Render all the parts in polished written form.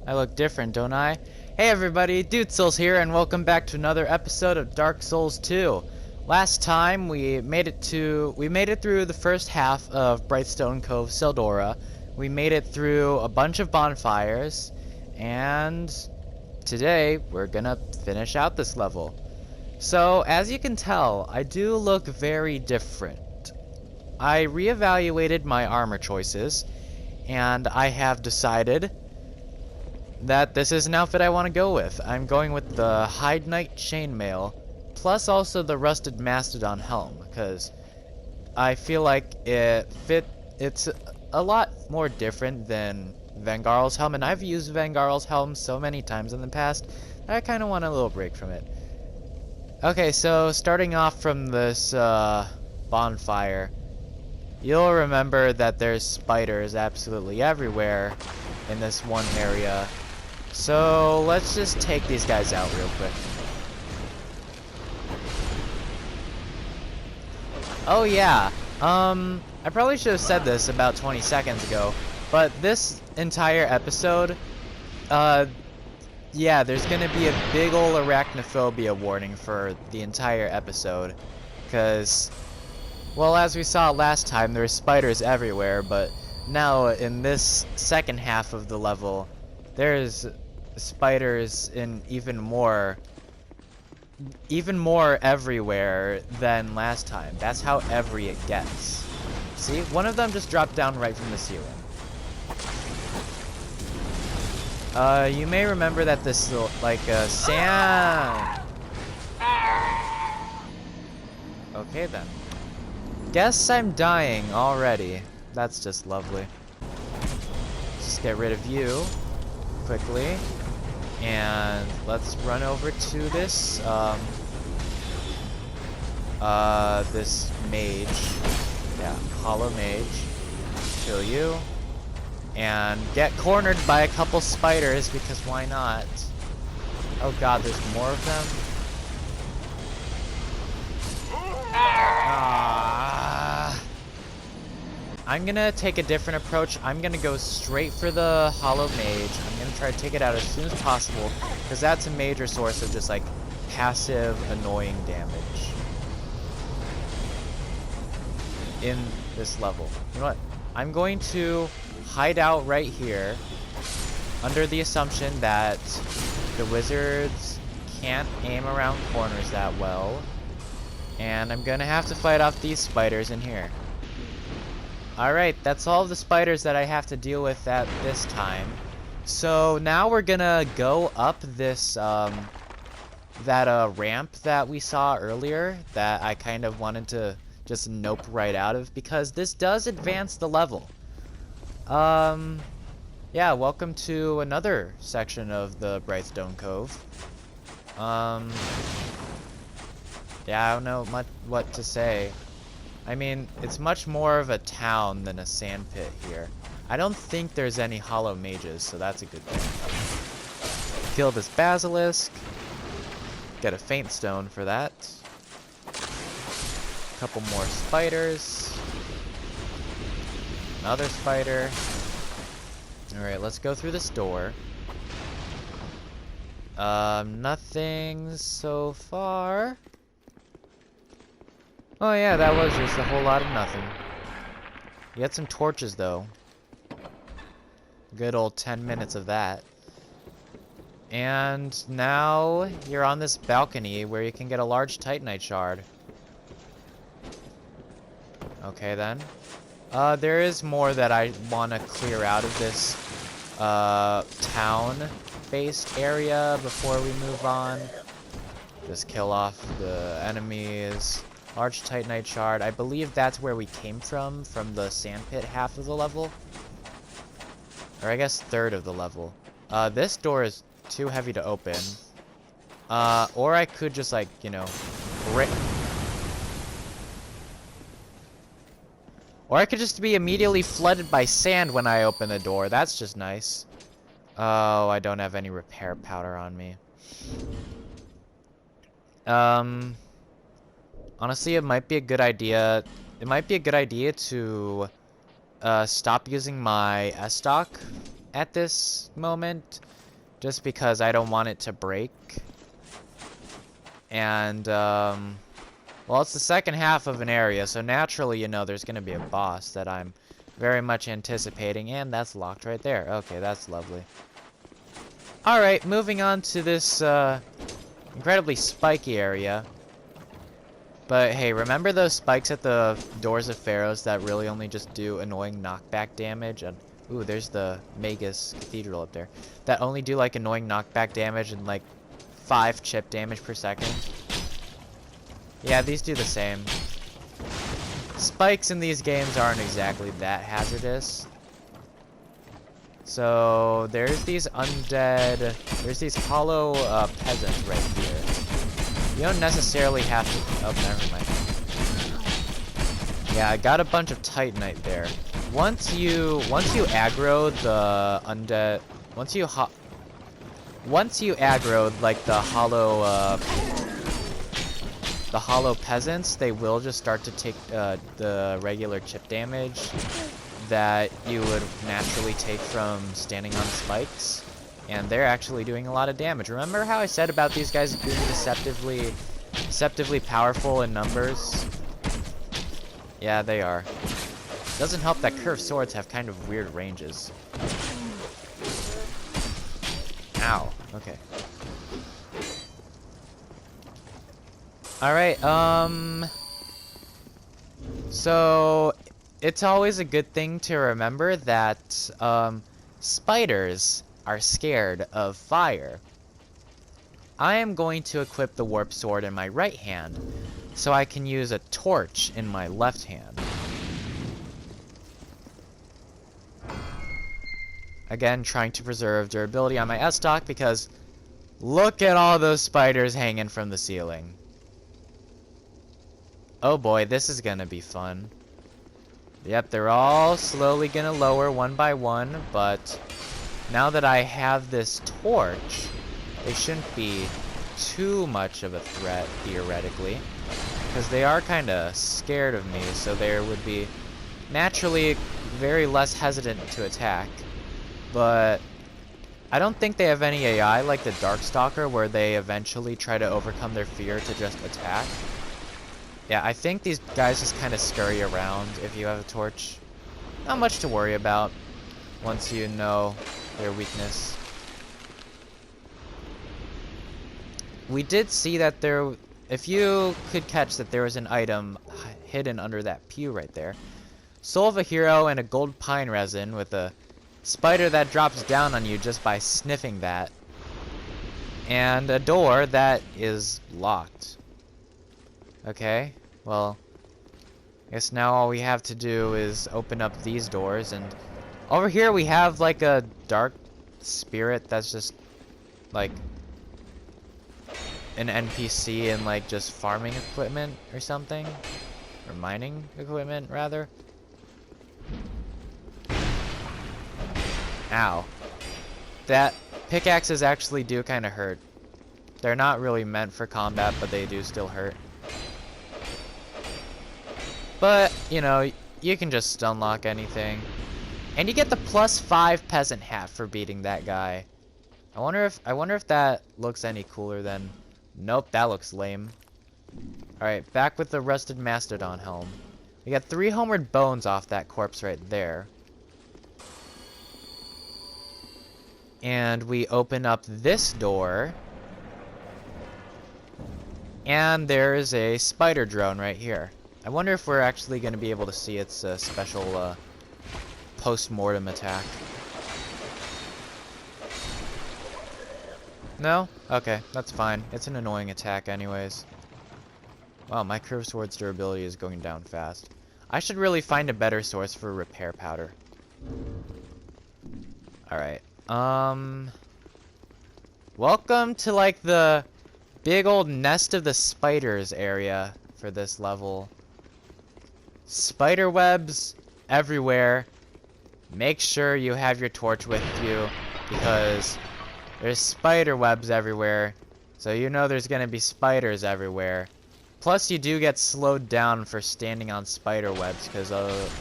I look different, don't I? Hey everybody, Dude Souls here, and welcome back to another episode of Dark Souls 2. Last time we made it through the first half of Brightstone Cove, Seldora. We made it through a bunch of bonfires, and today we're gonna finish out this level. So, as you can tell, I do look very different. I reevaluated my armor choices, and I have decided that this is an outfit I want to go with. I'm going with the Hide Knight Chainmail, plus also the Rusted Mastodon Helm, because I feel like it's a lot more different than Vengarl's Helm, and I've used Vengarl's Helm so many times in the past that I kind of want a little break from it. Okay, so starting off from this bonfire, you'll remember that there's spiders absolutely everywhere in this one area. So let's just take these guys out real quick. Oh yeah, I probably should have said this about 20 seconds ago, but this entire episode, yeah, there's gonna be a big ol' Arachnophobia warning for the entire episode, because, well, as we saw last time, there's spiders everywhere, but now in this second half of the level, there's spiders in even more everywhere than last time. That's how every it gets. See, one of them just dropped down right from the ceiling. You may remember that this is like a sand. Okay then. Guess I'm dying already. That's just lovely. Just get rid of you quickly, and let's run over to this this mage. Yeah, hollow mage. Kill you. And get cornered by a couple spiders, because why not? Oh god, there's more of them. I'm gonna take a different approach. I'm gonna go straight for the hollow mage. I'm gonna try to take it out as soon as possible, because that's a major source of just like passive annoying damage in this level. You know what? I'm going to hide out right here under the assumption that the wizards can't aim around corners that well, and I'm gonna have to fight off these spiders in here. Alright, that's all the spiders that I have to deal with at this time. So now we're gonna go up this ramp that we saw earlier that I kind of wanted to just nope right out of, because this does advance the level. Yeah, welcome to another section of the Brightstone Cove. Yeah, I don't know what to say. I mean, it's much more of a town than a sandpit here. I don't think there's any hollow mages, so that's a good thing. Kill this basilisk. Get a faint stone for that. A couple more spiders. Another spider. Alright, let's go through this door. Nothing so far. Oh yeah, that was just a whole lot of nothing. You had some torches though. Good old 10 minutes of that. And now you're on this balcony where you can get a large Titanite shard. Okay then. There is more that I want to clear out of this town-based area before we move on. Just kill off the enemies. Large Titanite shard. I believe that's where we came from the sandpit half of the level. Or I guess third of the level. This door is too heavy to open. Or I could just like, you know, or I could just be immediately flooded by sand when I open the door. That's just nice. Oh, I don't have any repair powder on me. Honestly, it might be a good idea. It might be a good idea to stop using my S-Stock at this moment, just because I don't want it to break. And, well, it's the second half of an area, so naturally, you know, there's going to be a boss that I'm very much anticipating, and that's locked right there. Okay, that's lovely. Alright, moving on to this, incredibly spiky area. But hey, remember those spikes at the doors of Pharaohs that really only just do annoying knockback damage? And ooh, there's the Magus Cathedral up there. That only do like annoying knockback damage and like 5 chip damage per second. Yeah, these do the same. Spikes in these games aren't exactly that hazardous. So there's these undead, there's these hollow peasants right here. You don't necessarily have to, oh, never mind. Yeah, I got a bunch of Titanite there. Once you aggro the undead, once you aggro like the hollow peasants, they will just start to take the regular chip damage that you would naturally take from standing on spikes. And they're actually doing a lot of damage. Remember how I said about these guys being deceptively powerful in numbers? Yeah, they are. Doesn't help that curved swords have kind of weird ranges. Ow. Okay. Alright, so it's always a good thing to remember that, spiders are scared of fire. I am going to equip the warp sword in my right hand, so I can use a torch in my left hand. Again, trying to preserve durability on my S-stock because look at all those spiders hanging from the ceiling. Oh boy, this is gonna be fun. Yep, they're all slowly gonna lower one by one, but now that I have this torch, they shouldn't be too much of a threat, theoretically. Because they are kind of scared of me, so they would be naturally very less hesitant to attack. But I don't think they have any AI like the Darkstalker, where they eventually try to overcome their fear to just attack. Yeah, I think these guys just kind of scurry around if you have a torch. Not much to worry about once you know their weakness. We did see that there, if you could catch that there was an item hidden under that pew right there. Soul of a hero and a gold pine resin with a spider that drops down on you just by sniffing that. And a door that is locked. Okay, well, I guess now all we have to do is open up these doors, and over here we have like a dark spirit that's just like an NPC and like just farming equipment or something, or mining equipment rather. Ow. That pickaxes actually do kind of hurt. They're not really meant for combat, but they do still hurt. But, you know, you can just unlock anything. And you get the +5 peasant hat for beating that guy. I wonder if that looks any cooler than... Nope, that looks lame. Alright, back with the rusted mastodon helm. We got 3 homeward bones off that corpse right there. And we open up this door. And there's a spider drone right here. I wonder if we're actually going to be able to see its special post-mortem attack. No? Okay, that's fine. It's an annoying attack anyways. Wow, my curved sword's durability is going down fast. I should really find a better source for repair powder. Alright. Welcome to like the big old nest of the spiders area for this level. Spider webs everywhere. Make sure you have your torch with you because there's spider webs everywhere. So you know there's gonna be spiders everywhere. Plus you do get slowed down for standing on spider webs because of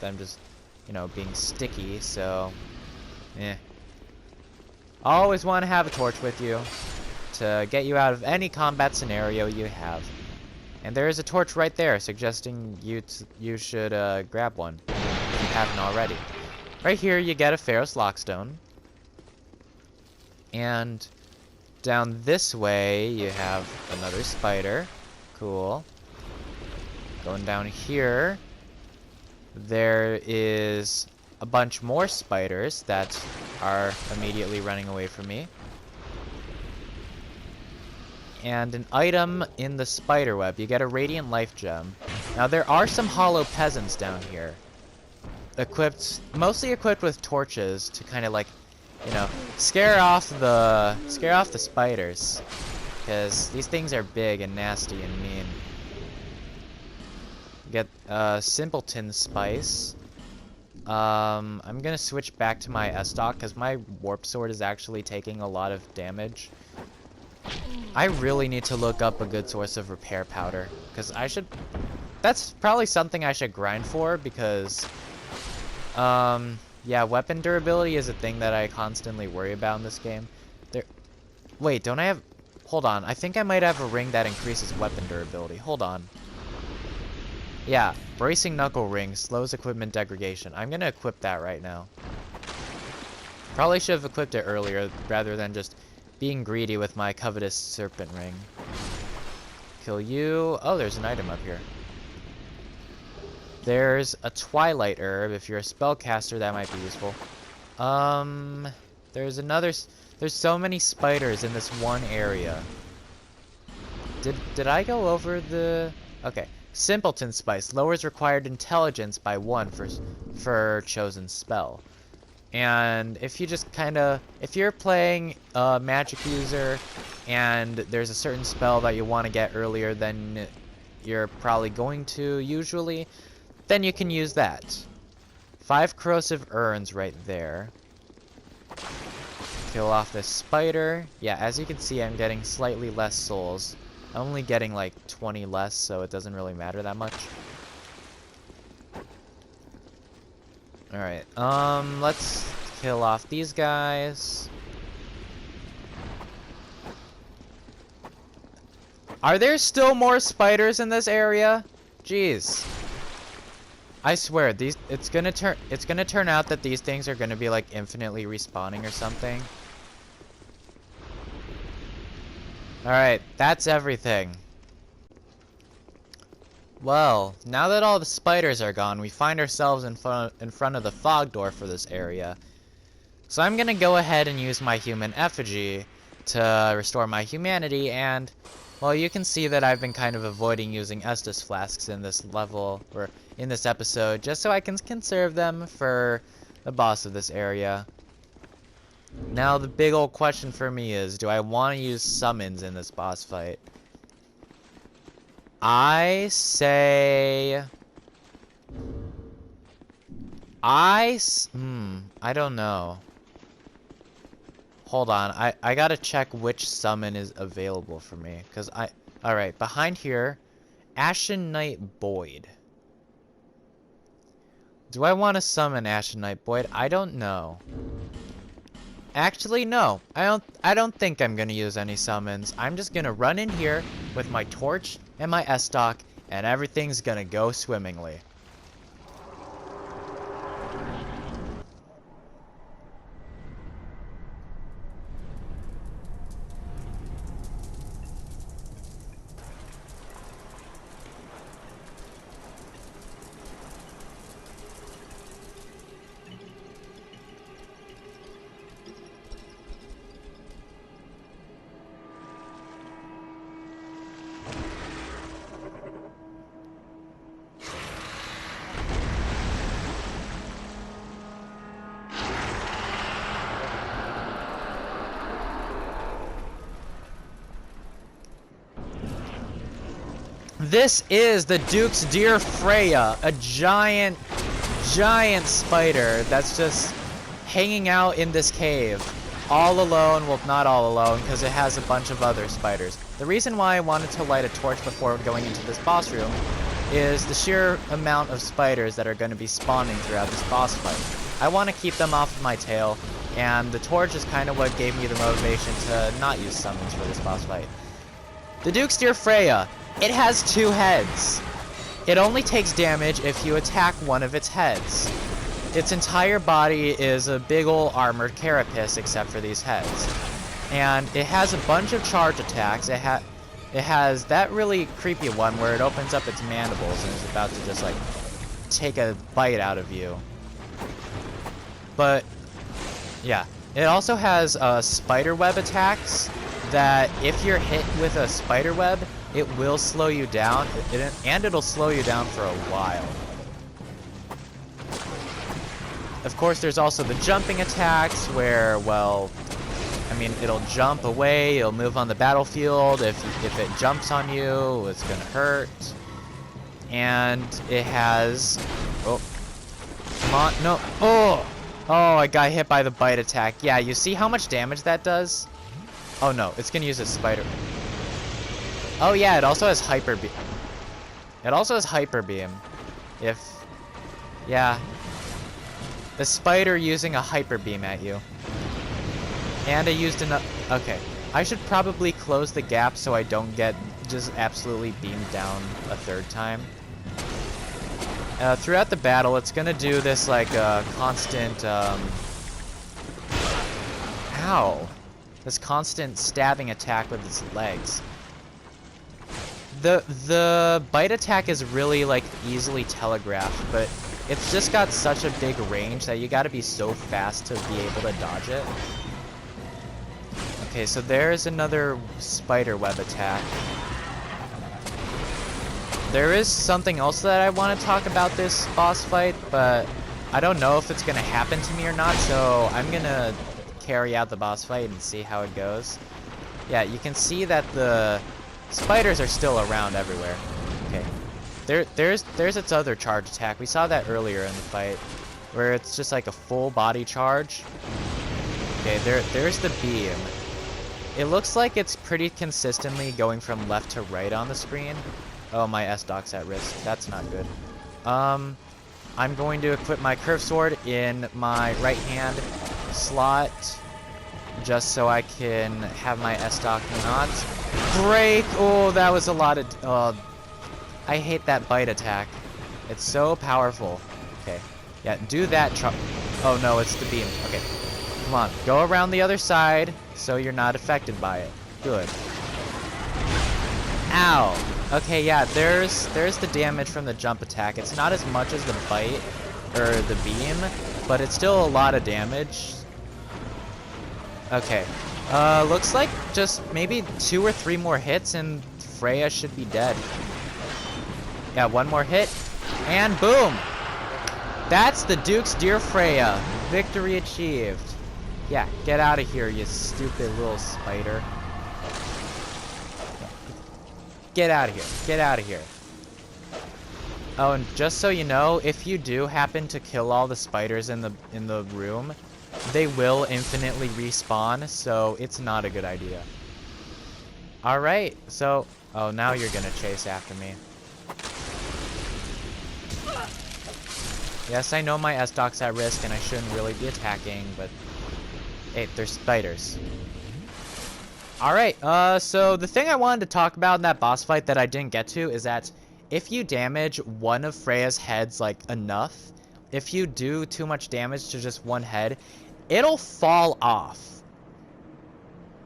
them just, you know, being sticky, so eh. Always want to have a torch with you to get you out of any combat scenario you have. And there is a torch right there, suggesting you should grab one if you haven't already. Right here, you get a Ferrous Lockstone. And down this way, you have another spider. Cool. Going down here, there is a bunch more spiders that are immediately running away from me. And an item in the spider web. You get a Radiant Life Gem. Now there are some hollow peasants down here. Mostly equipped with torches to kind of like, you know, scare off the spiders. Because these things are big and nasty and mean. You get Simpleton Spice. I'm gonna switch back to my S-Stock because my Warp Sword is actually taking a lot of damage. I really need to look up a good source of repair powder, because that's probably something I should grind for, because, yeah, weapon durability is a thing that I constantly worry about in this game. Wait, don't I have, hold on, I think I might have a ring that increases weapon durability, hold on. Yeah, Bracing Knuckle Ring slows equipment degradation. I'm gonna equip that right now. Probably should have equipped it earlier, rather than just being greedy with my covetous serpent ring. Kill you. Oh, there's an item up here. There's a Twilight Herb. If you're a spellcaster, that might be useful. There's so many spiders in this one area. Did I go over the... Okay. Simpleton Spice lowers required intelligence by 1 for chosen spell. And if you just if you're playing a magic user and there's a certain spell that you want to get earlier than you're probably going to usually, then you can use that. 5 corrosive urns right there. Kill off this spider. Yeah, as you can see, I'm getting slightly less souls. I'm only getting like 20 less, so it doesn't really matter that much. Alright, let's kill off these guys. Are there still more spiders in this area? Jeez. I swear, it's gonna turn out that these things are gonna be like infinitely respawning or something. Alright, that's everything. Well, now that all the spiders are gone, we find ourselves in front of the fog door for this area. So I'm gonna go ahead and use my human effigy to restore my humanity, and, well, you can see that I've been kind of avoiding using Estus flasks in this level, or in this episode, just so I can conserve them for the boss of this area. Now, the big old question for me is, do I want to use summons in this boss fight? I say... I don't know. Hold on, I gotta check which summon is available for me, because alright, behind here, Ashen Knight Boyd. Do I want to summon Ashen Knight Boyd? I don't know. Actually, no. I don't think I'm gonna use any summons. I'm just gonna run in here with my torch and my S-Stock, and everything's gonna go swimmingly. This is the Duke's Deer Freya, a giant spider that's just hanging out in this cave, all alone. Well, not all alone, because it has a bunch of other spiders. The reason why I wanted to light a torch before going into this boss room is the sheer amount of spiders that are going to be spawning throughout this boss fight. I want to keep them off of my tail, and the torch is kind of what gave me the motivation to not use summons for this boss fight. The Duke's Deer Freya. It has 2 heads. It only takes damage if you attack one of its heads. Its entire body is a big ol' armored carapace except for these heads. And it has a bunch of charge attacks. It has that really creepy one where it opens up its mandibles and is about to just like take a bite out of you. But yeah, it also has spider web attacks that if you're hit with a spider web, it will slow you down, and it'll slow you down for a while. Of course, there's also the jumping attacks where, well, I mean, it'll jump away, it'll move on the battlefield. If it jumps on you, it's gonna hurt. And it has, oh, come on, no, oh, I got hit by the bite attack. Yeah, you see how much damage that does? Oh no, it's gonna use a spider. Oh yeah, it also has hyper beam. It also has hyper beam. Yeah. The spider using a hyper beam at you. And I used enough. Okay, I should probably close the gap so I don't get just absolutely beamed down a 3rd time. Throughout the battle, it's gonna do this like constant. Ow! This constant stabbing attack with its legs. The bite attack is really like easily telegraphed, but it's just got such a big range that you gotta be so fast to be able to dodge it. Okay, so there's another spider web attack. There is something else that I want to talk about this boss fight, but I don't know if it's gonna happen to me or not, so I'm gonna carry out the boss fight and see how it goes. Yeah, you can see that the spiders are still around everywhere. Okay. There's its other charge attack. We saw that earlier in the fight, where it's just like a full body charge. Okay, there's the beam. It looks like it's pretty consistently going from left to right on the screen. Oh, my S-Doc's at risk. That's not good. I'm going to equip my curve sword in my right hand slot, just so I can have my S-Doc not break. Oh, that was a lot of... I hate that bite attack. It's so powerful. Okay. Yeah, do that. Oh, no, it's the beam. Okay. Come on. Go around the other side so you're not affected by it. Good. Ow. Okay, yeah, there's the damage from the jump attack. It's not as much as the bite or the beam, but it's still a lot of damage. Okay. Looks like just maybe 2 or 3 more hits and Freya should be dead. Yeah, 1 more hit, and boom! That's the Duke's Deer Freya. Victory achieved. Yeah, get out of here, you stupid little spider. Get out of here. Get out of here. Oh, and just so you know, if you do happen to kill all the spiders in the room, they will infinitely respawn, so it's not a good idea. Alright, so... Oh, now you're gonna chase after me. Yes, I know my S-Doc's at risk and I shouldn't really be attacking, but... Hey, there's spiders. Alright, so the thing I wanted to talk about in that boss fight that I didn't get to is that if you damage one of Freya's heads, like, enough, if you do too much damage to just one head, it'll fall off.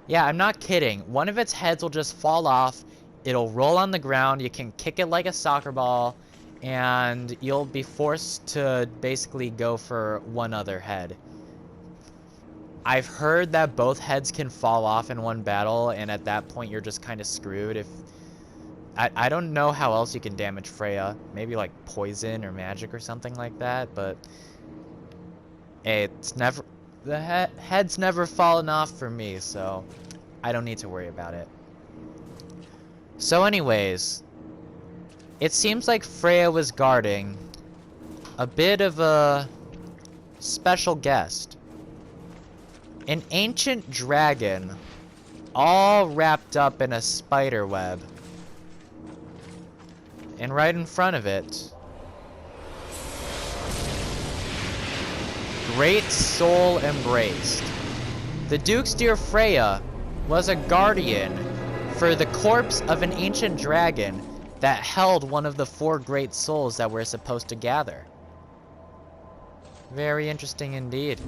Yeah, I'm not kidding. One of its heads will just fall off, it'll roll on the ground, you can kick it like a soccer ball, and you'll be forced to basically go for one other head. I've heard that both heads can fall off in one battle, and at that point you're just kind of screwed. If I don't know how else you can damage Freya. Maybe like poison or magic or something like that, but it's never... The head's never fallen off for me, so I don't need to worry about it. So anyways, it seems like Freya was guarding a bit of a special guest. An ancient dragon, all wrapped up in a spider web. And right in front of it, great soul embraced. The Duke's dear Freya was a guardian for the corpse of an ancient dragon that held one of the 4 great souls that we're supposed to gather. Very interesting indeed.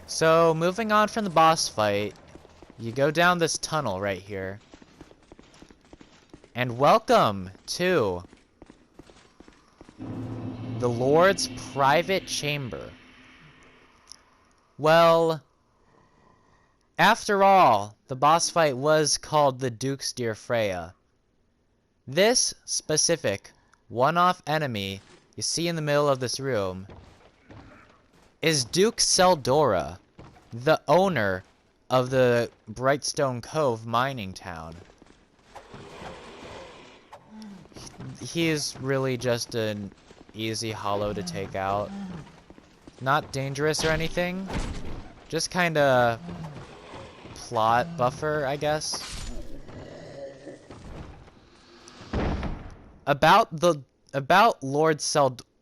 So, moving on from the boss fight, you go down this tunnel right here. And welcome to the Lord's private chamber. Well, after all, the boss fight was called the Duke's dear Freya. This specific one-off enemy you see in the middle of this room is Duke Seldora, the owner of the Brightstone Cove mining town. He is really just an easy hollow to take out. Not dangerous or anything. Just kinda plot buffer, I guess. About Lord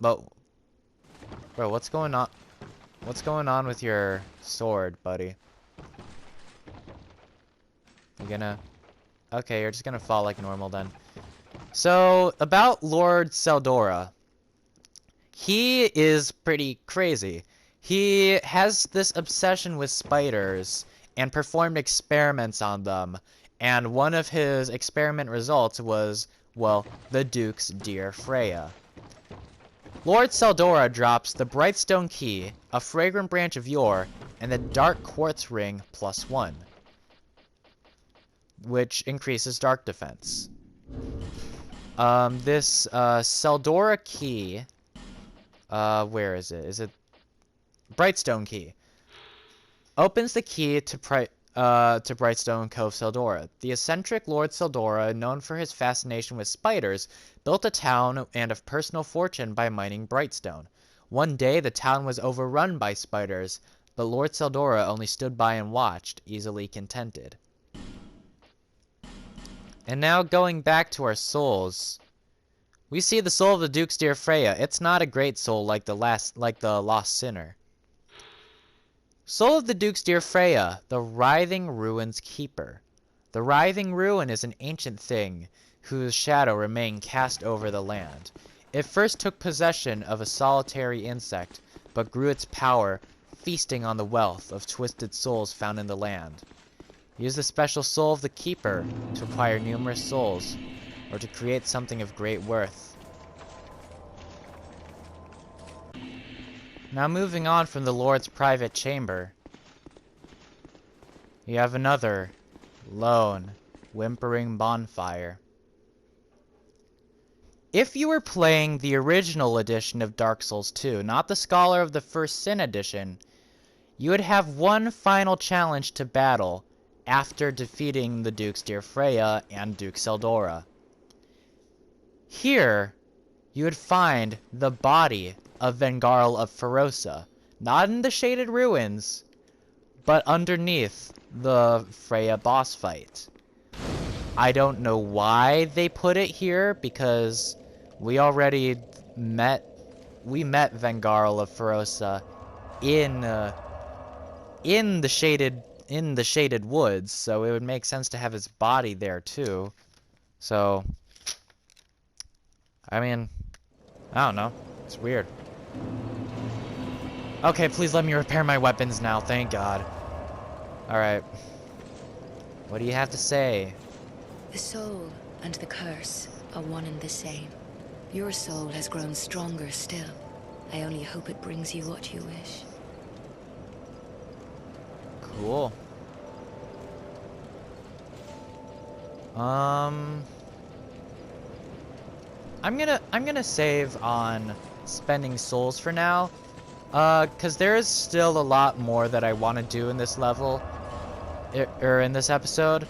Bro, what's going on? What's going on with your sword, buddy? You gonna... Okay, you're just gonna fall like normal then. So, about Lord Seldora. He is pretty crazy. He has this obsession with spiders and performed experiments on them. And one of his experiment results was, well, the Duke's dear Freya. Lord Seldora drops the Brightstone Key, a fragrant branch of yore, and the Dark Quartz Ring +1, which increases dark defense. This Seldora Key, where is it? Is it Brightstone Key? Opens the key to Brightstone Cove Seldora. The eccentric Lord Seldora, known for his fascination with spiders, built a town and of personal fortune by mining Brightstone. One day, the town was overrun by spiders, but Lord Seldora only stood by and watched, easily contented. And now, going back to our souls, we see the soul of the Duke's dear Freya. It's not a great soul like the lost sinner. Soul of the Duke's dear Freya, the Writhing Ruin's keeper. The Writhing Ruin is an ancient thing, whose shadow remained cast over the land. It first took possession of a solitary insect, but grew its power, feasting on the wealth of twisted souls found in the land. Use the special soul of the keeper to acquire numerous souls, or to create something of great worth. Now moving on from the Lord's private chamber, you have another lone, whimpering bonfire. If you were playing the original edition of Dark Souls 2, not the Scholar of the First Sin edition, you would have one final challenge to battle after defeating the Duke's dear Freya and Duke Seldora. Here, you would find the body of Vengarl of Ferosa, not in the Shaded Ruins, but underneath the Freya boss fight. I don't know why they put it here, because we already met Vengarl of Ferosa in the shaded woods, so it would make sense to have his body there too. So, I mean, I don't know. It's weird. Okay, please let me repair my weapons now. Thank God. Alright. What do you have to say? The soul and the curse are one and the same. Your soul has grown stronger still. I only hope it brings you what you wish. Cool. I'm gonna save on spending souls for now, cause there is still a lot more that I want to do in this level, or in this episode.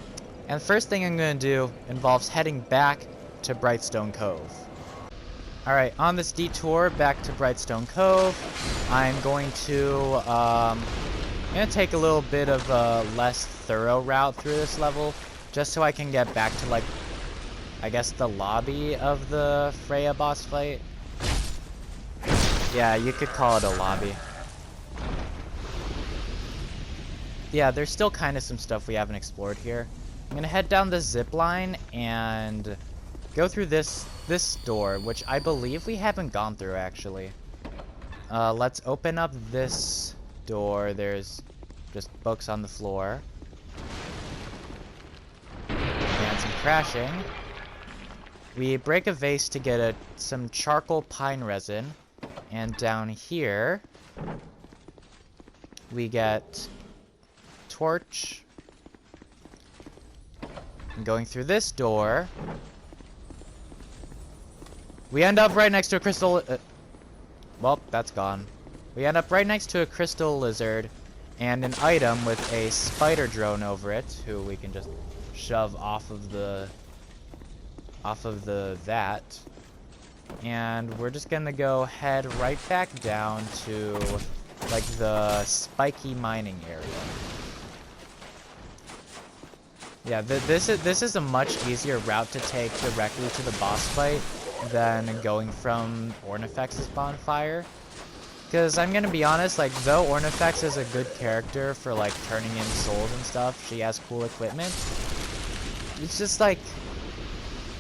And the first thing I'm gonna do involves heading back to Brightstone Cove. Alright, on this detour back to Brightstone Cove, I'm going to take a little bit of a less thorough route through this level, just so I can get back to, like, I guess the lobby of the Freya boss fight. Yeah, you could call it a lobby. Yeah, there's still kind of some stuff we haven't explored here. I'm gonna head down the zip line and go through this door, which I believe we haven't gone through actually. Let's open up this door. There's just books on the floor. And some crashing. We break a vase to get some charcoal pine resin. And down here, we get torch. And going through this door, we end up right next to a crystal... well, that's gone. We end up right next to a crystal lizard and an item with a spider drone over it, who we can just shove off of the that. And we're just gonna go head right back down to like the spiky mining area. Yeah, this is a much easier route to take directly to the boss fight than going from Ornifex's bonfire. Because I'm gonna be honest, like, though Ornifex is a good character for like turning in souls and stuff, she has cool equipment, it's just like,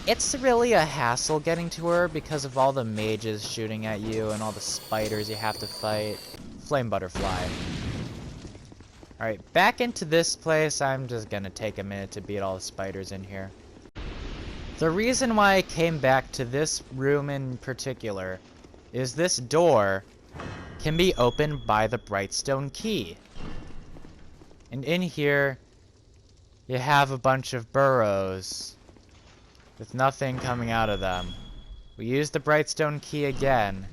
it's really a hassle getting to her because of all the mages shooting at you and all the spiders you have to fight. Flame butterfly. Alright, back into this place. I'm just gonna take a minute to beat all the spiders in here. The reason why I came back to this room in particular is this door can be opened by the Brightstone key. And in here, you have a bunch of burrows with nothing coming out of them. We use the Brightstone key again,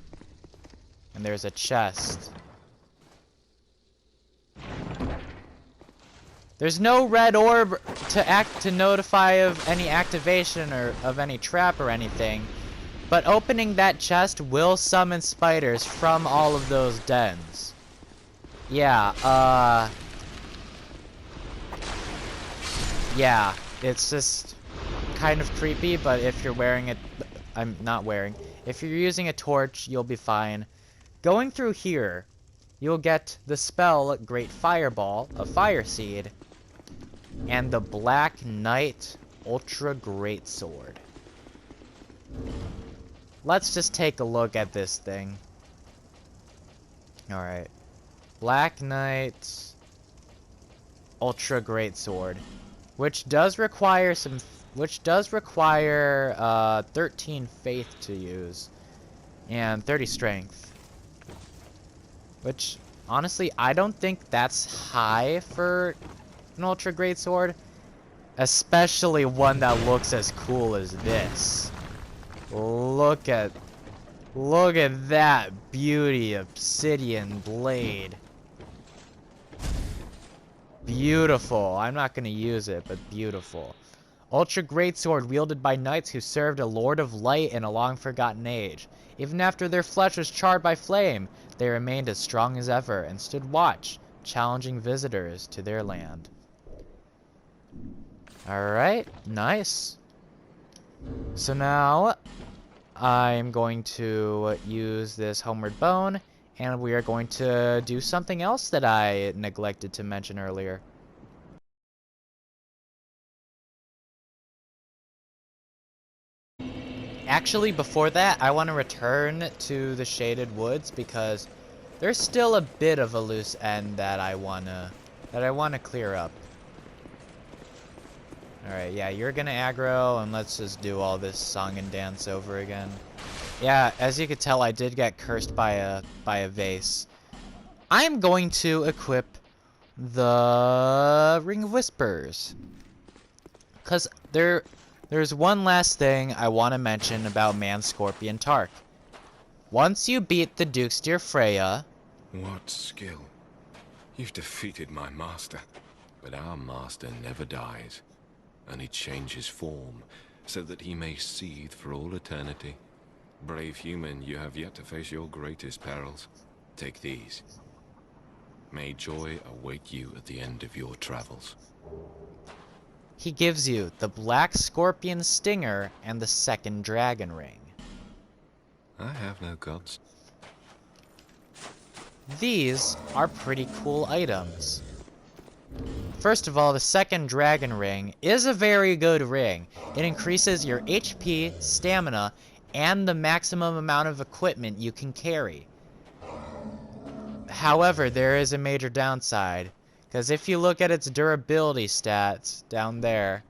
and there's a chest. There's no red orb to notify of any activation or of any trap or anything, but opening that chest will summon spiders from all of those dens. Yeah, yeah, it's just kind of creepy, but if you're wearing it, I'm not wearing. If you're using a torch, you'll be fine. Going through here, you'll get the spell Great Fireball, a fire seed, and the Black Knight Ultra Greatsword. Let's just take a look at this thing. Alright. Black Knight Ultra Greatsword. Which does require 13 faith to use. And 30 strength. Which, honestly, I don't think that's high for an Ultra Greatsword. Especially one that looks as cool as this. Look at that beauty obsidian blade. Beautiful. I'm not gonna use it, but beautiful. Ultra Greatsword wielded by knights who served a Lord of Light in a long forgotten age. Even after their flesh was charred by flame, they remained as strong as ever and stood watch, challenging visitors to their land. Alright, nice. So now, I'm going to use this Homeward Bone, and we are going to do something else that I neglected to mention earlier. Actually, before that, I want to return to the Shaded Woods because there's still a bit of a loose end that I wanna clear up. Alright, yeah, you're gonna aggro, and let's just do all this song and dance over again. Yeah, as you could tell, I did get cursed by a vase. I'm going to equip the Ring of Whispers. Because there's one last thing I want to mention about Man Scorpion Tark. Once you beat the Duke's dear Freya... What skill? You've defeated my master. But our master never dies. Only changes form, so that he may seethe for all eternity. Brave human, you have yet to face your greatest perils. Take these. May joy await you at the end of your travels. He gives you the Black Scorpion Stinger and the second Dragon Ring. I have no gods. these are pretty cool items. First of all, the second dragon ring is a very good ring. It increases your HP, stamina, and the maximum amount of equipment you can carry. However, there is a major downside, because if you look at its durability stats down there,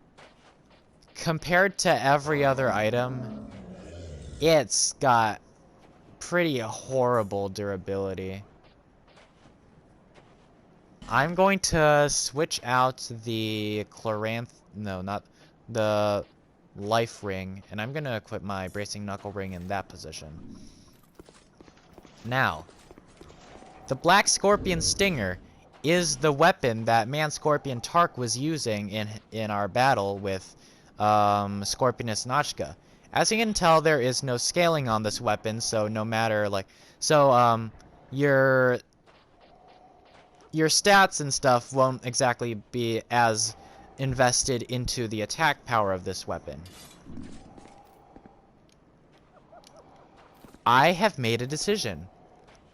compared to every other item, it's got pretty horrible durability. I'm going to switch out the not the life ring, and I'm going to equip my bracing knuckle ring in that position. Now, the Black Scorpion Stinger is the weapon that Man Scorpion Tark was using in our battle with Scorpionus Nachka. As you can tell, there is no scaling on this weapon, so no matter your stats and stuff won't exactly be as invested into the attack power of this weapon. I have made a decision.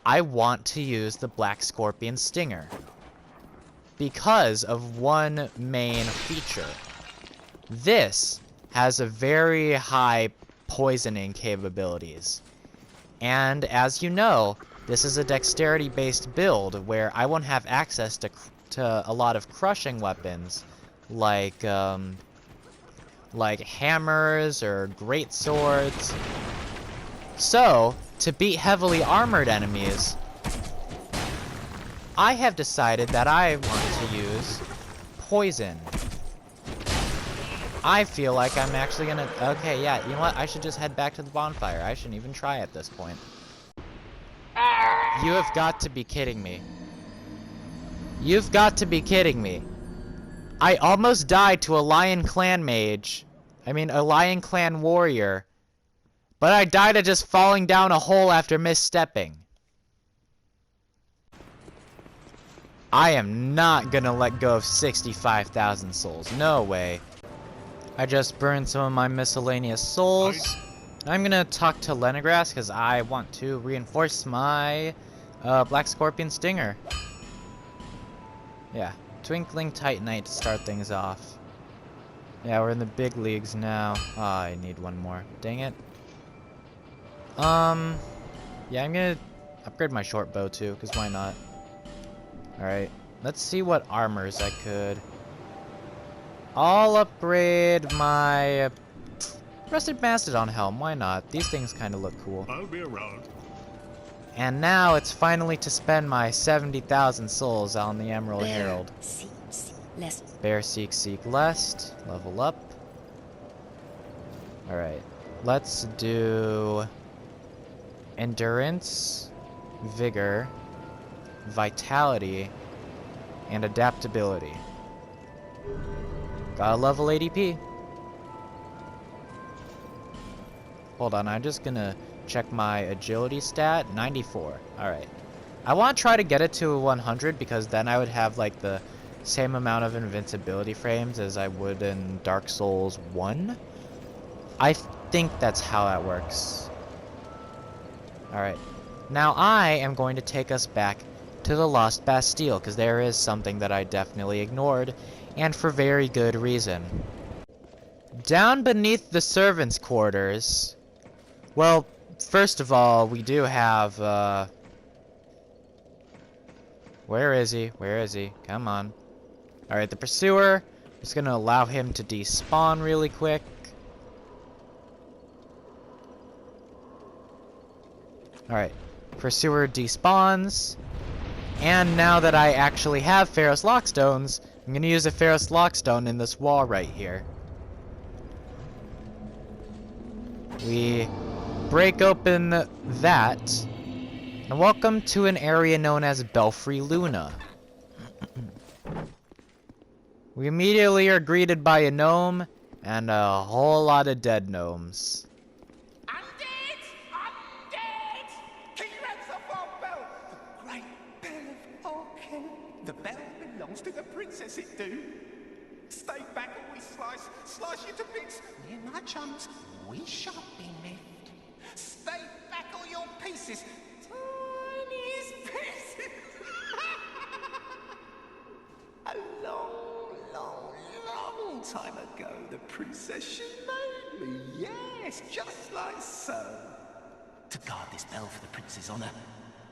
I want to use the Black Scorpion Stinger because of one main feature. This has a very high poisoning capabilities. And as you know, this is a dexterity-based build where I won't have access to a lot of crushing weapons like hammers or great swords. So, to beat heavily armored enemies, I have decided that I want to use poison. I feel like I'm actually gonna... Okay, yeah, you know what? I should just head back to the bonfire. I shouldn't even try at this point. You have got to be kidding me. You've got to be kidding me. I almost died to a Lion Clan mage. I mean, a Lion Clan warrior. But I died of just falling down a hole after misstepping. I am not gonna let go of 65,000 souls. No way. I just burned some of my miscellaneous souls. I'm gonna talk to Lenigras because I want to reinforce my Black Scorpion Stinger. Yeah, Twinkling Titanite to start things off. Yeah, we're in the big leagues now. Oh, I need one more. Dang it. Yeah, I'm gonna upgrade my short bow too, because why not? Alright, let's see what armors I could. I'll upgrade my Rusted Mastodon helm, why not? These things kind of look cool. I'll be around. And now it's finally to spend my 70,000 souls on the Emerald Herald. Bear Seek Lest. Level up. Alright, let's do Endurance, Vigor, Vitality, and Adaptability. Got a level ADP. Hold on, I'm just gonna check my agility stat. 94. Alright. I want to try to get it to 100 because then I would have like the same amount of invincibility frames as I would in Dark Souls 1. I think that's how that works. Alright. Now I am going to take us back to the Lost Bastille because there is something that I definitely ignored, and for very good reason. Down beneath the servants' quarters, well, first of all, we do have, where is he? Where is he? Come on. Alright, the Pursuer. Just gonna allow him to despawn really quick. Alright, Pursuer despawns. And now that I actually have Ferrous Lockstones, I'm gonna use a Ferrous Lockstone in this wall right here. We break open that, and welcome to an area known as Belfry Luna. We immediately are greeted by a gnome and a whole lot of dead gnomes. Undead! Undead! King Arachnophobia! The great bell of Orkin. The bell belongs to the princess, it do. Stay back or we slice you to bits. Near my chums, we shan't be miffed. Stay back or your pieces. Tiniest pieces! A long, long, long time ago, the princess she made me. Yes, just like so. To guard this bell for the prince's honor.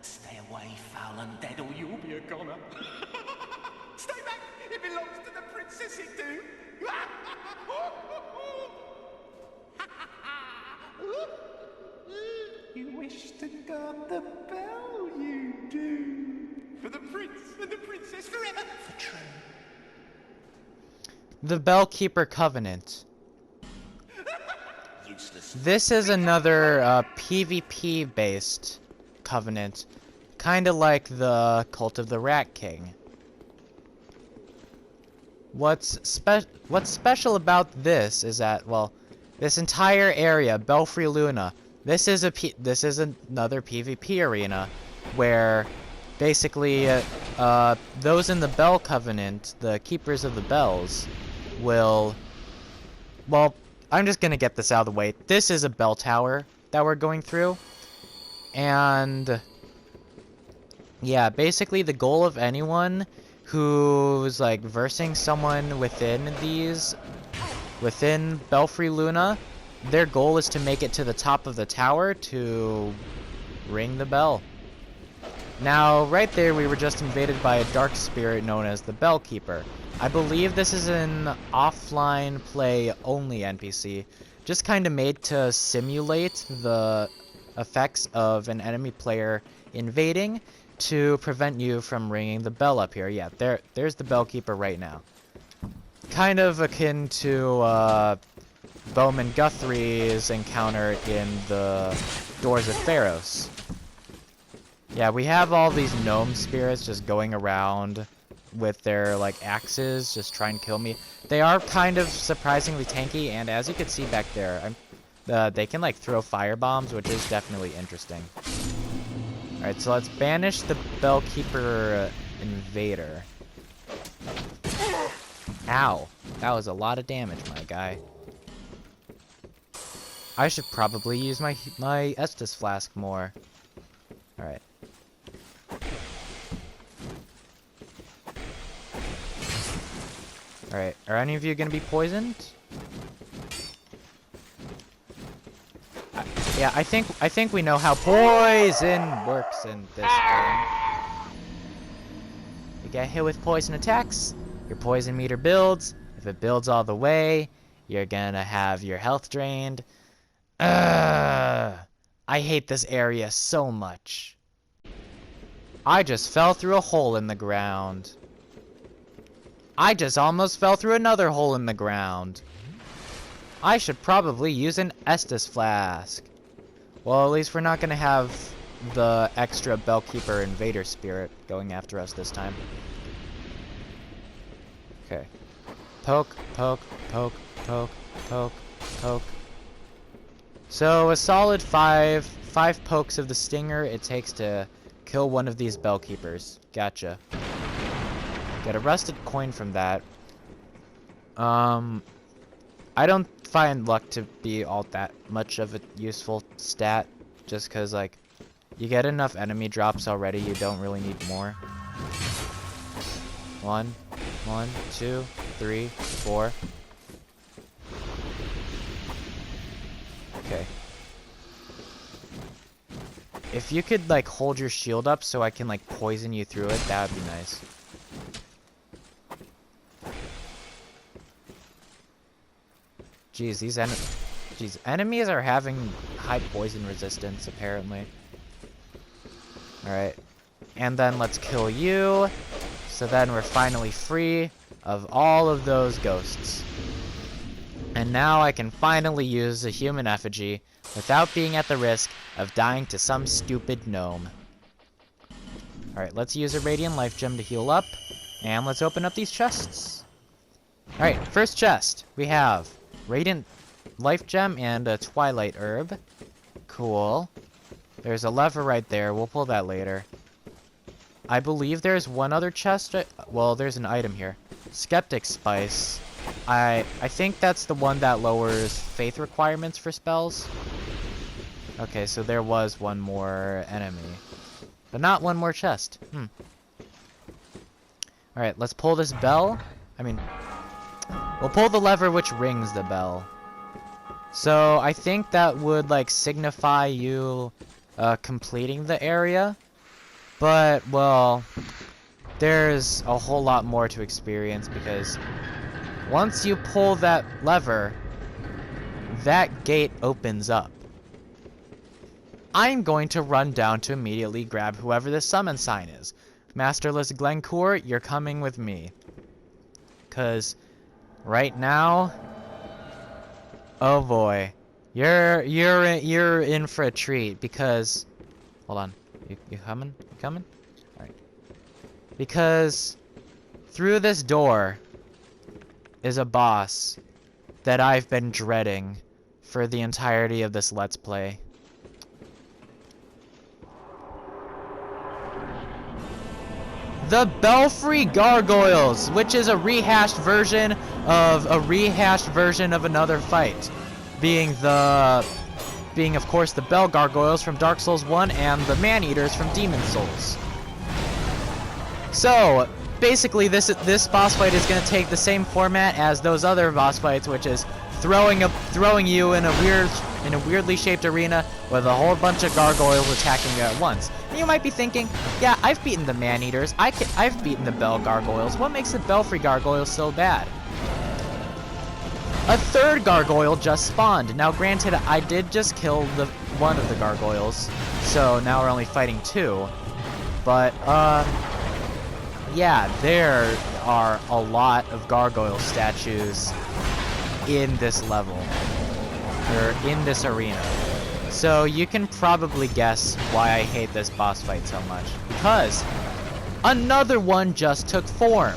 Stay away, foul undead, or you'll be a goner. Stay back! It belongs to the princess, it do. You wish to guard the bell, you do. For the prince and the princess forever. For true. The Bellkeeper Covenant. Useless. This is another PvP-based covenant, kind of like the Cult of the Rat King. What's special about this is that, well, this entire area, Belfry Luna, this is another PvP arena where basically those in the Bell Covenant, the Keepers of the Bells, will, well, I'm just gonna get this out of the way. This is a bell tower that we're going through, and yeah, basically the goal of anyone who's like versing someone within Belfry Luna, their goal is to make it to the top of the tower to ring the bell. Now, right there, we were just invaded by a dark spirit known as the Bellkeeper. I believe this is an offline play only NPC, just kind of made to simulate the effects of an enemy player invading to prevent you from ringing the bell up here. Yeah, there's the Bellkeeper right now. Kind of akin to Bowman Guthrie's encounter in the Doors of Pharos. Yeah, we have all these gnome spirits just going around with their like axes, just trying to kill me. They are kind of surprisingly tanky, and as you can see back there, they can like throw fire bombs, which is definitely interesting. Alright, so let's banish the Bellkeeper invader. Ow. That was a lot of damage, my guy. I should probably use my Estus flask more. Alright. Alright, are any of you gonna be poisoned? Yeah, I think we know how poison works in this game. You get hit with poison attacks, your poison meter builds. If it builds all the way, you're gonna have your health drained. I hate this area so much. I just fell through a hole in the ground. I just almost fell through another hole in the ground. I should probably use an Estus flask. Well, at least we're not gonna have the extra Bellkeeper invader spirit going after us this time. Okay. Poke, poke, poke, poke, poke, poke. So a solid five pokes of the stinger it takes to kill one of these Bellkeepers. Gotcha. Get a rusted coin from that. I don't find luck to be all that much of a useful stat, just cause like you get enough enemy drops already, you don't really need more. 1, 2, 3, 4. Okay. If you could like hold your shield up so I can like poison you through it, that would be nice. Jeez, enemies are having high poison resistance, apparently. Alright. And then let's kill you. So then we're finally free of all of those ghosts. And now I can finally use a human effigy without being at the risk of dying to some stupid gnome. Alright, let's use a Radiant Life Gem to heal up. And let's open up these chests. Alright, first chest. We have Radiant Life Gem and a Twilight Herb. Cool. There's a lever right there. We'll pull that later. I believe there's one other chest. Well, there's an item here. Skeptic Spice. I think that's the one that lowers faith requirements for spells. Okay, so there was one more enemy. But not one more chest. Alright, let's pull this bell. I mean, we'll pull the lever which rings the bell. So, I think that would, like, signify you completing the area. But, well, there's a whole lot more to experience because once you pull that lever, that gate opens up. I'm going to run down to immediately grab whoever this summon sign is. Masterless Glencore, you're coming with me. Cause right now, oh boy, you're in for a treat because, hold on, you coming? You coming? All right. Because through this door is a boss that I've been dreading for the entirety of this Let's Play. The Belfry Gargoyles, which is a rehashed version of another fight, being of course the Bell Gargoyles from Dark Souls 1 and the Man-Eaters from Demon Souls. So, basically this boss fight is going to take the same format as those other boss fights, which is throwing you in a weirdly shaped arena with a whole bunch of gargoyles attacking you at once. And you might be thinking, yeah, I've beaten the Man-Eaters, I've beaten the Bell Gargoyles, what makes the Belfry Gargoyles so bad? A third gargoyle just spawned. Now granted, I did just kill one of the gargoyles, so now we're only fighting two. But, yeah, there are a lot of gargoyle statues in this level, or in this arena. So you can probably guess why I hate this boss fight so much. Because another one just took form.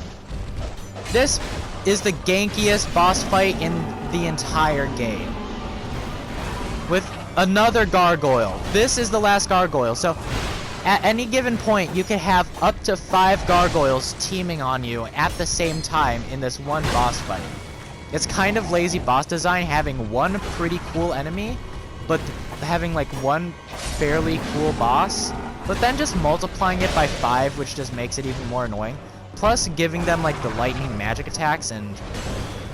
This is the gankiest boss fight in the entire game. With another gargoyle. This is the last gargoyle. So at any given point, you can have up to 5 gargoyles teaming on you at the same time in this one boss fight. It's kind of lazy boss design having one pretty cool enemy, but having like one fairly cool boss, but then just multiplying it by 5, which just makes it even more annoying. Plus giving them like the lightning magic attacks and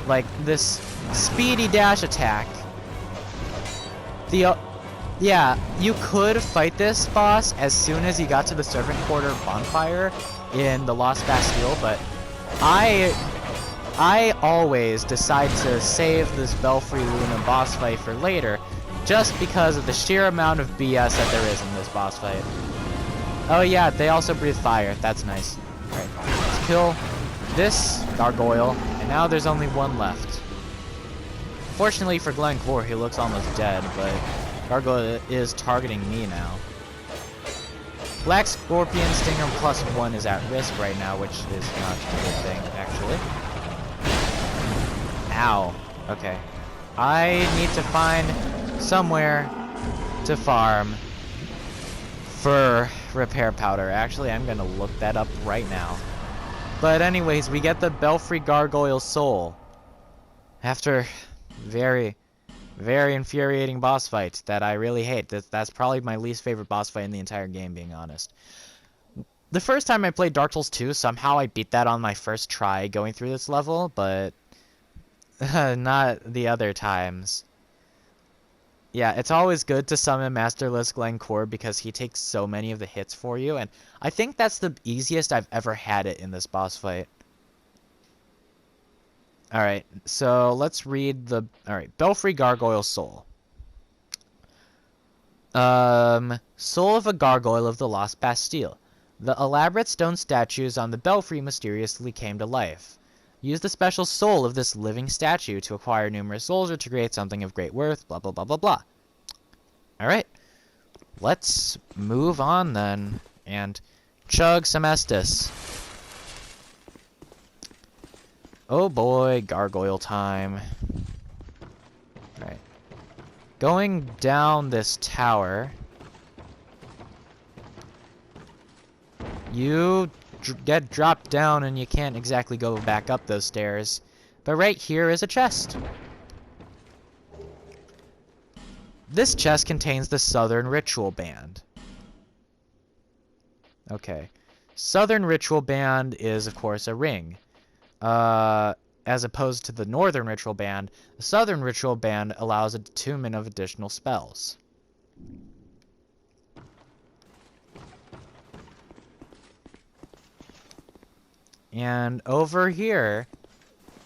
like this speedy dash attack. Yeah, you could fight this boss as soon as you got to the Servant Quarter bonfire in the Lost Bastille, but I always decide to save this Belfry Luna boss fight for later, just because of the sheer amount of BS that there is in this boss fight. Oh yeah, they also breathe fire. That's nice. Alright, let's kill this gargoyle, and now there's only one left. Fortunately for Glencore, he looks almost dead, but gargoyle is targeting me now. Black Scorpion Stinger +1 is at risk right now, which is not a good thing, actually. Ow. Okay. I need to find somewhere to farm for repair powder. Actually, I'm gonna look that up right now. But anyways, we get the Belfry Gargoyle Soul. After very infuriating boss fight that I really hate. That's probably my least favorite boss fight in the entire game, being honest. The first time I played Dark Souls 2, somehow I beat that on my first try going through this level, but not the other times. Yeah, it's always good to summon Masterless Glencore because he takes so many of the hits for you, and I think that's the easiest I've ever had it in this boss fight. Alright, so let's read the... Alright, Belfry Gargoyle Soul. Soul of a Gargoyle of the Lost Bastille. The elaborate stone statues on the belfry mysteriously came to life. Use the special soul of this living statue to acquire numerous souls or to create something of great worth, blah blah blah blah blah. Alright, let's move on then, and chug some Estus. Oh boy, gargoyle time. Alright. Going down this tower, you get dropped down and you can't exactly go back up those stairs. But right here is a chest. This chest contains the Southern Ritual Band. Okay. Southern ritual band is, of course, a ring. As opposed to the northern ritual band, the southern ritual band allows attunement of additional spells. And over here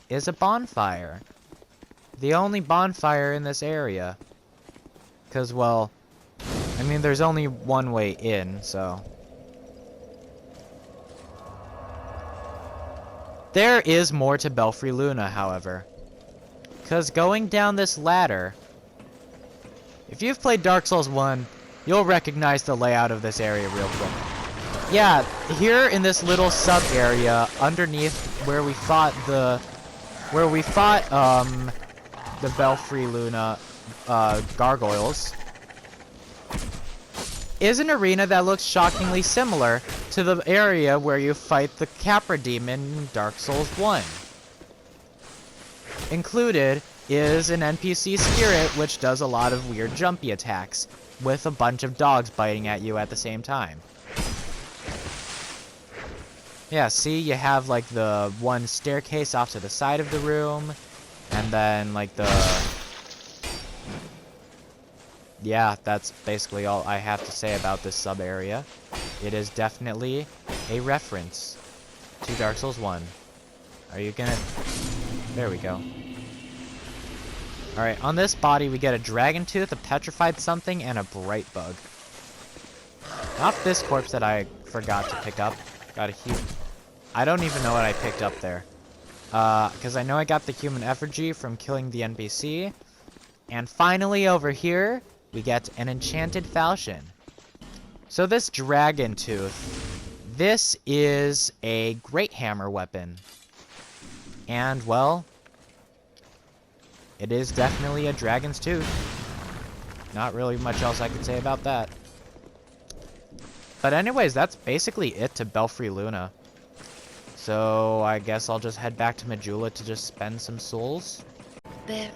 is a bonfire. The only bonfire in this area. Because, well, I mean, there's only one way in, so. There is more to Belfry Luna, however. Because going down this ladder, if you've played Dark Souls 1, you'll recognize the layout of this area real quick. Yeah, here in this little sub-area underneath where we fought the Belfry Luna gargoyles is an arena that looks shockingly similar to the area where you fight the Capra demon in Dark Souls 1. Included is an NPC spirit which does a lot of weird jumpy attacks with a bunch of dogs biting at you at the same time. Yeah, see, you have like the one staircase off to the side of the room, and then like the... Yeah, that's basically all I have to say about this sub-area. It is definitely a reference to Dark Souls 1. Are you gonna... There we go. Alright, on this body we get a dragon tooth, a petrified something, and a bright bug. Not this corpse that I forgot to pick up. Got a huge... I don't even know what I picked up there. Because I know I got the human effigy from killing the NPC. And finally over here, we get an enchanted falchion. So this dragon tooth, this is a great hammer weapon. And, well, it is definitely a dragon's tooth. Not really much else I could say about that. But anyways, that's basically it to Belfry Luna. So I guess I'll just head back to Majula to just spend some souls. There.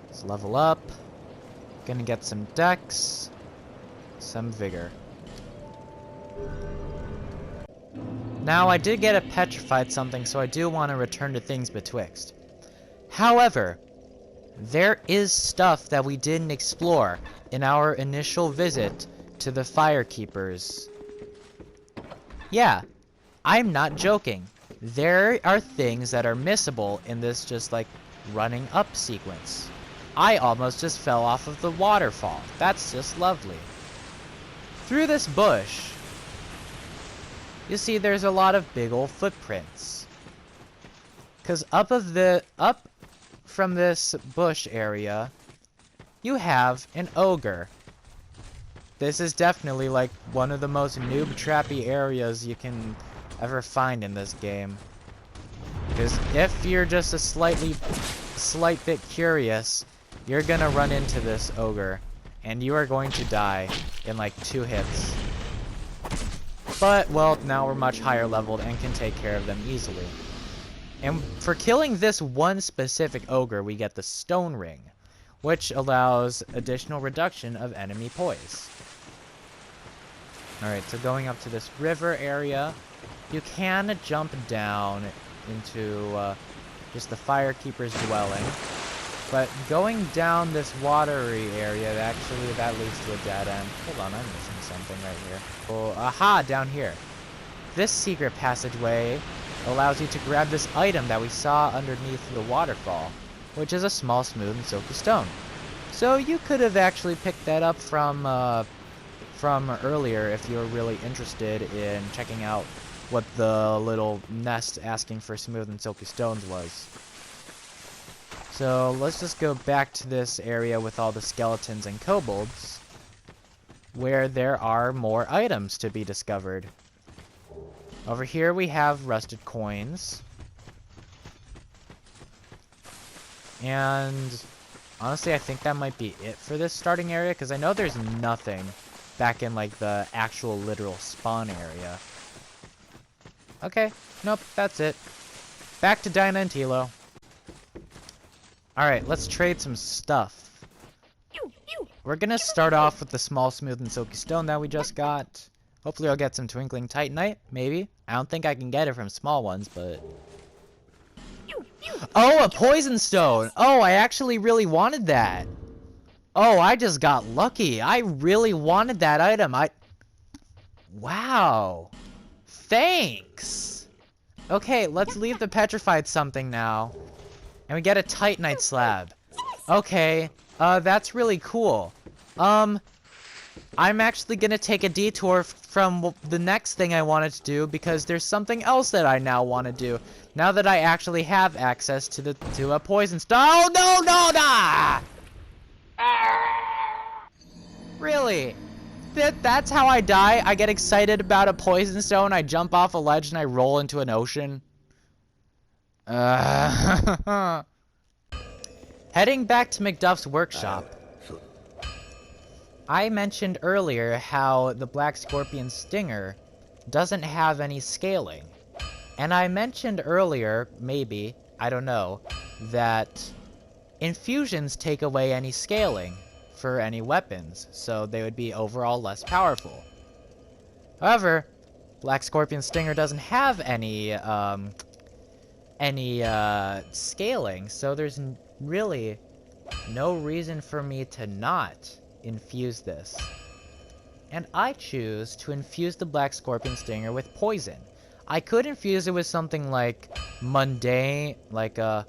Let's level up. Gonna get some dex, some vigor. Now I did get a petrified something, so I do want to return to things betwixt. However, there is stuff that we didn't explore in our initial visit to the Firekeepers. Yeah, I'm not joking. There are things that are missable in this just like running up sequence. I almost just fell off of the waterfall. That's just lovely. Through this bush, you see there's a lot of big old footprints. 'Cause up from this bush area, you have an ogre. This is definitely like one of the most noob-trappy areas you can ever find in this game. Because if you're just a slight bit curious, you're gonna run into this ogre, and you are going to die in like 2 hits. But, well, now we're much higher leveled and can take care of them easily. And for killing this one specific ogre, we get the Stone Ring, which allows additional reduction of enemy poise. Alright, so going up to this river area, you can jump down into just the Firekeeper's dwelling. But going down this watery area, actually that leads to a dead end. Hold on, I'm missing something right here. Oh, aha, down here. This secret passageway allows you to grab this item that we saw underneath the waterfall, which is a small, smooth, and silky stone. So you could have actually picked that up from earlier if you were really interested in checking out what the little nest asking for smooth and silky stones was. So let's just go back to this area with all the skeletons and kobolds, where there are more items to be discovered. Over here we have rusted coins. And honestly, I think that might be it for this starting area, because I know there's nothing back in like the actual literal spawn area. Okay, nope, that's it. Back to Dinah and Tilo. Alright, let's trade some stuff. We're gonna start off with the small, smooth, and silky stone that we just got. Hopefully I'll get some Twinkling Titanite, maybe. I don't think I can get it from small ones, but... Oh, a Poison Stone! Oh, I actually really wanted that. Oh, I just got lucky. I really wanted that item. Wow. Thanks! Okay, let's leave the petrified something now. And we get a Titanite slab. Okay, that's really cool. I'm actually gonna take a detour from the next thing I wanted to do because there's something else that I now want to do. Now that I actually have access to a poison stone. Oh, no! Really? That's how I die? I get excited about a poison stone, I jump off a ledge, and I roll into an ocean? Heading back to McDuff's workshop. I mentioned earlier how the Black Scorpion Stinger doesn't have any scaling. And I mentioned earlier, maybe, I don't know, that infusions take away any scaling for any weapons, so they would be overall less powerful. However, Black Scorpion Stinger doesn't have any scaling, so there's really no reason for me to not infuse this. And I choose to infuse the Black Scorpion Stinger with poison. I could infuse it with something like mundane, like I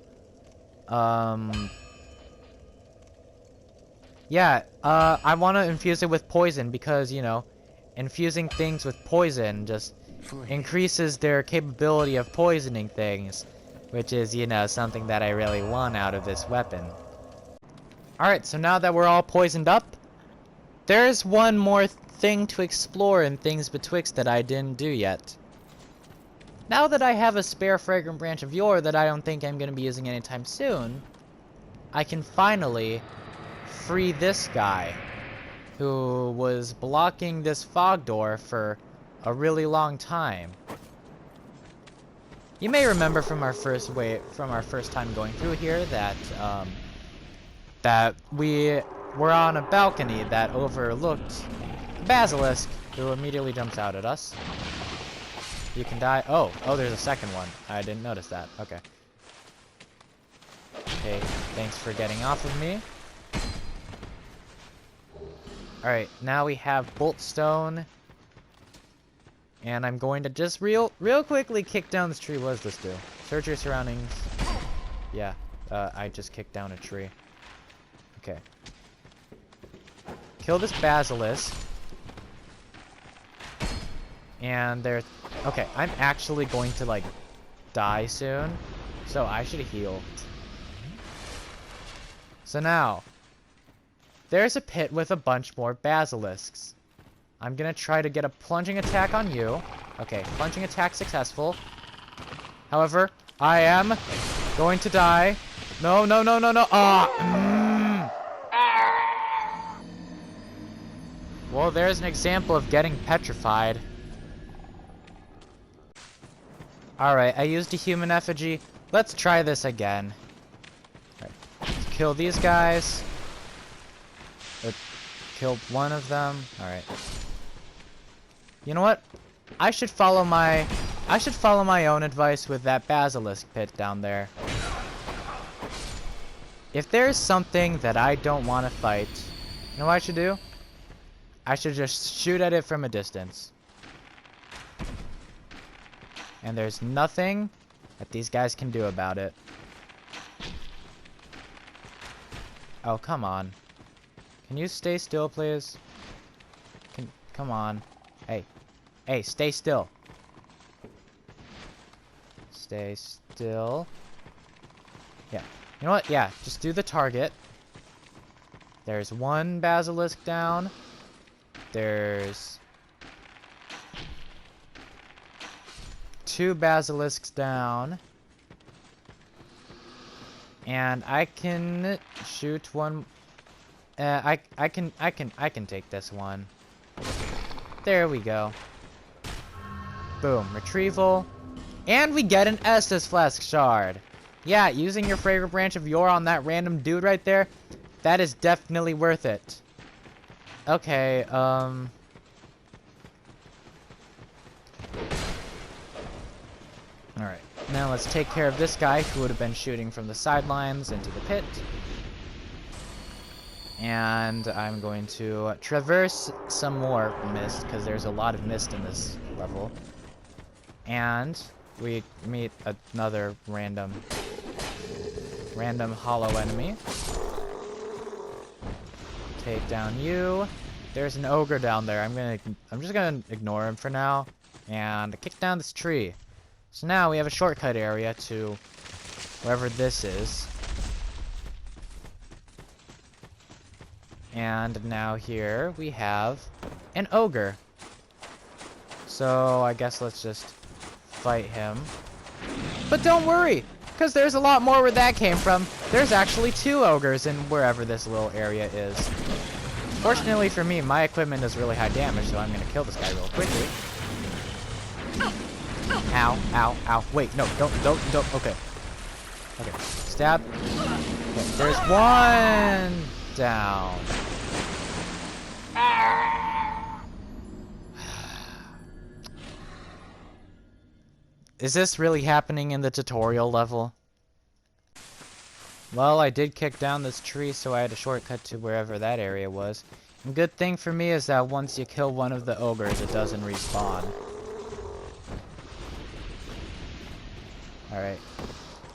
want to infuse it with poison because, you know, infusing things with poison just increases their capability of poisoning things, which is, you know, something that I really want out of this weapon. Alright, so now that we're all poisoned up, there's one more thing to explore in Things Betwixt that I didn't do yet. Now that I have a spare Fragrant Branch of Yore that I don't think I'm going to be using anytime soon, I can finally free this guy who was blocking this fog door for a really long time. You may remember from our first time going through here that we were on a balcony that overlooked a basilisk who immediately jumps out at us. You can die. Oh, there's a second one. I didn't notice that. Okay. Okay, thanks for getting off of me. Alright, now we have Boltstone. And I'm going to just real quickly kick down this tree. What does this do? Search your surroundings. Yeah, I just kicked down a tree. Okay. Kill this basilisk. And there's... Okay, I'm actually going to, like, die soon. So I should heal. So now, there's a pit with a bunch more basilisks. I'm gonna try to get a plunging attack on you. Okay, plunging attack successful. However, I am going to die. No. Well, there's an example of getting petrified. Alright, I used a human effigy. Let's try this again. Alright, let's kill these guys. Killed one of them. Alright. You know what? I should follow my own advice with that basilisk pit down there. If there's something that I don't want to fight, you know what I should do? I should just shoot at it from a distance. And there's nothing that these guys can do about it. Oh, come on. Can you stay still, please? Come on. Hey, stay still. Stay still. Yeah. You know what? Yeah, just do the target. There's one basilisk down. There's 2 basilisks down. And I can shoot one. I can take this one. There we go. Boom, retrieval. And we get an Estus Flask Shard. Yeah, using your Fragrant Branch of Yore on that random dude right there, that is definitely worth it. Okay, Alright, now let's take care of this guy who would have been shooting from the sidelines into the pit. And I'm going to traverse some more mist, because there's a lot of mist in this level. And we meet another random hollow enemy. Take down you. There's an ogre down there. I'm just gonna ignore him for now. And kick down this tree. So now we have a shortcut area to wherever this is. And now here we have an ogre. So I guess let's just fight him. But don't worry, because there's a lot more where that came from. There's actually 2 ogres in wherever this little area is. Fortunately for me, my equipment does really high damage, so I'm going to kill this guy real quickly. Ow, ow, ow. Wait, no, don't. Okay. Okay, stab. Okay, there's one down. Is this really happening in the tutorial level? Well, I did kick down this tree, so I had a shortcut to wherever that area was. And good thing for me is that once you kill one of the ogres, it doesn't respawn. Alright.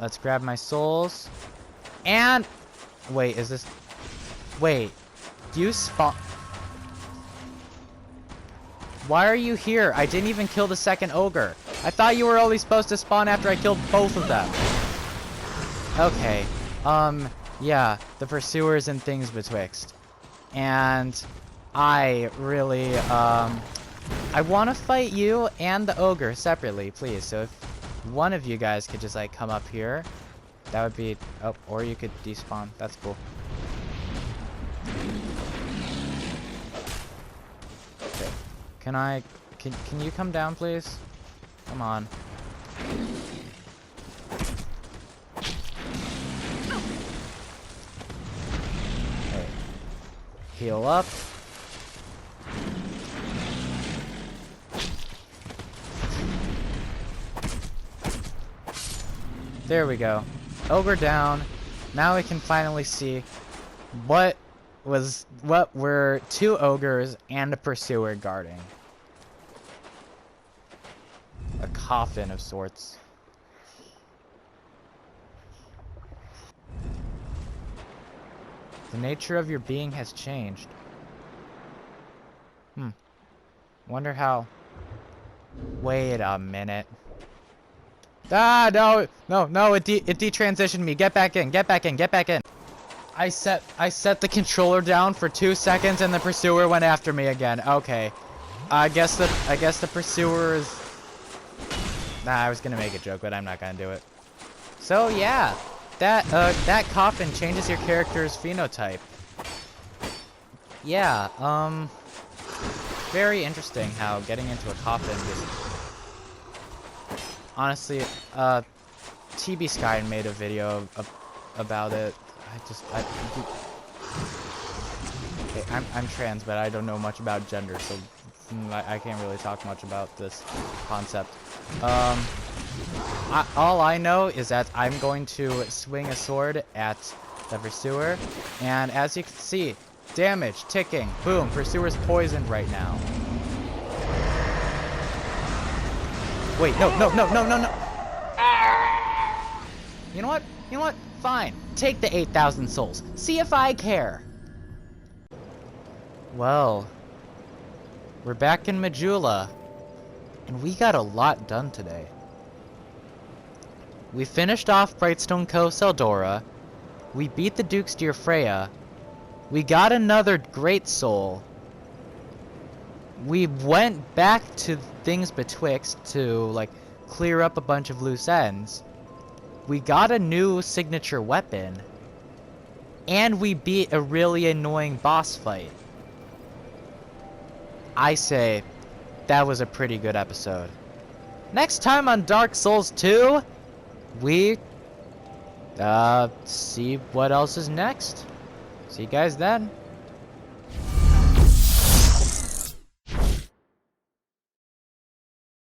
Let's grab my souls. And... Wait, is this... Wait. You spawn... Why are you here? I didn't even kill the second ogre. I thought you were only supposed to spawn after I killed both of them. Okay. Yeah. The pursuers and things betwixt. And... I really, I want to fight you and the ogre separately, please. So if one of you guys could just, like, come up here, that would be... Oh, or you could despawn. That's cool. Okay. Can you come down, please? Come on. Okay. Heal up. There we go. Ogre down. Now we can finally see what were 2 ogres and a pursuer guarding. A coffin of sorts. The nature of your being has changed. Wonder how... Wait a minute. Ah, no, it detransitioned me. Get back in. I set the controller down for 2 seconds and the pursuer went after me again. Okay. I guess the pursuer is... Nah, I was gonna make a joke, but I'm not gonna do it. So yeah, that coffin changes your character's phenotype. Yeah, very interesting how getting into a coffin just... Honestly, TB Sky made a video about it. Okay, I'm trans, but I don't know much about gender, so I can't really talk much about this concept. All I know is that I'm going to swing a sword at the pursuer, and as you can see, damage ticking. Boom, pursuer's poisoned right now. Wait, no. You know what? Fine. Take the 8,000 souls. See if I care. Well, we're back in Majula, and we got a lot done today. We finished off Brightstone Cove Seldora. We beat the Duke's Dear Freya. We got another great soul. We went back to things betwixt to, like, clear up a bunch of loose ends. We got a new signature weapon. And we beat a really annoying boss fight. I say, that was a pretty good episode. Next time on Dark Souls 2, we, see what else is next. See you guys then.